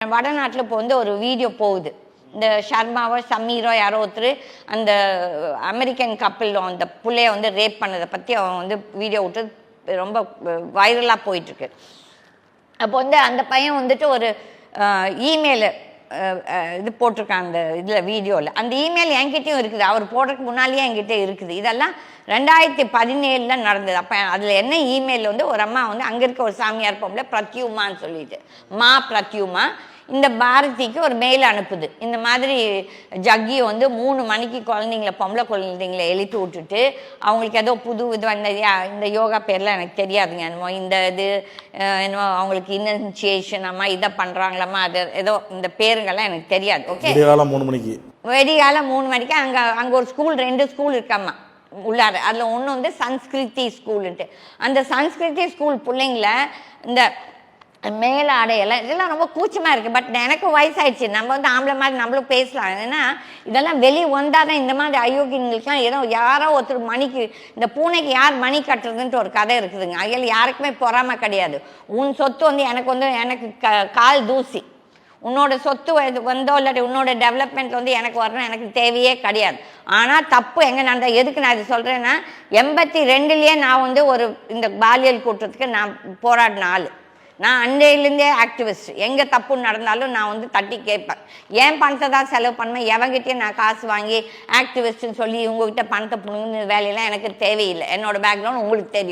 வடநாட்டில் இப்போ வந்து ஒரு வீடியோ போகுது. இந்த ஷர்மாவோ சமீரோ யாரோ ஒருத்தர் அந்த அமெரிக்கன் கப்பிள் அந்த பிள்ளைய வந்து ரேப் பண்ணதை பற்றி அவன் வந்து வீடியோ விட்டு ரொம்ப வைரலாக போயிட்டுருக்கு. அப்போ வந்து அந்த பையன் வந்துட்டு ஒரு இமெயிலு இது போட்டிருக்கான் அந்த இதில் வீடியோவில். அந்த இமெயில் என்கிட்டையும் இருக்குது, அவர் போடுறதுக்கு முன்னாலேயே என்கிட்ட இருக்குது. இதெல்லாம் 2017 நடந்தது. அப்போ அதில் என்ன இமெயில் வந்து ஒரு அம்மா வந்து அங்கே இருக்க ஒரு சாமியார் பொம்பளை பிரத்யூமான்னு சொல்லிட்டு பிரத்யூமா இந்த பாரதிக்கு ஒரு மெயில் அனுப்புது. இந்த மாதிரி ஜக்கி வந்து 3 மணிக்கு குழந்தைங்கள பொம்பளை குழந்தைங்கள எழுப்பி விட்டுட்டு அவங்களுக்கு ஏதோ புது இது இந்த யோகா பேர்லாம் எனக்கு தெரியாதுங்க, என்னமோ இந்த இது என்னமோ அவங்களுக்கு இனிஷியேஷன் அம்மா இதை பண்ணுறாங்களாம்மா, அது ஏதோ இந்த பேருங்கள்லாம் எனக்கு தெரியாது. ஓகே, வெடிகாலம் 3 மணிக்கு அங்கே ஒரு ஸ்கூல் 2 ஸ்கூல் இருக்காம்மா உள்ளார. அதில் ஒன்று வந்து சன்ஸ்கிருதி ஸ்கூலுன்ட்டு. அந்த சன்ஸ்கிருதி ஸ்கூல் பிள்ளைங்கள இந்த மேலாடையெல்லாம் இதெல்லாம் ரொம்ப கூச்சமாக இருக்குது. பட் எனக்கு வயசாயிடுச்சு, நம்ம வந்து ஆம்பளை மாதிரி நம்மளும் பேசலாம். ஏன்னா இதெல்லாம் வெளியே வந்தால் தான் இந்த மாதிரி அயோக்கியங்களுக்குலாம் ஏதோ யாரோ ஒருத்தர் மணிக்கு இந்த பூனைக்கு யார் மணி கட்டுறதுன்ட்டு ஒரு கதை இருக்குதுங்க. அதில் யாருக்குமே பொறாமை கிடையாது. உன் சொத்து வந்து எனக்கு கால் தூசி, உன்னோட சொத்து வந்தோ இல்லாட்டி உன்னோட டெவலப்மெண்ட் வந்து எனக்கு வரணும், எனக்கு தேவையே கிடையாது. ஆனால் தப்பு எங்கே நடந்தால் எதுக்கு நான் இது சொல்கிறேன்னா 82 நான் வந்து ஒரு இந்த பாலியல் கூட்டத்துக்கு நான் போராடின ஆள். நான் அன்றையிலேருந்தே ஆக்டிவிஸ்ட். எங்கே தப்பு நடந்தாலும் நான் வந்து தட்டி கேட்பேன். ஏன் பணத்தை தான் செலவு பண்ணுவேன், எவங்கிட்டே நான் காசு வாங்கி ஆக்டிவிஸ்ட்னு சொல்லி இவங்ககிட்ட பணத்தை புடுங்குன்னு வேலையெல்லாம் எனக்கு தேவையில்லை. என்னோடய பேக்ரவுண்ட் உங்களுக்கு தெரியும்.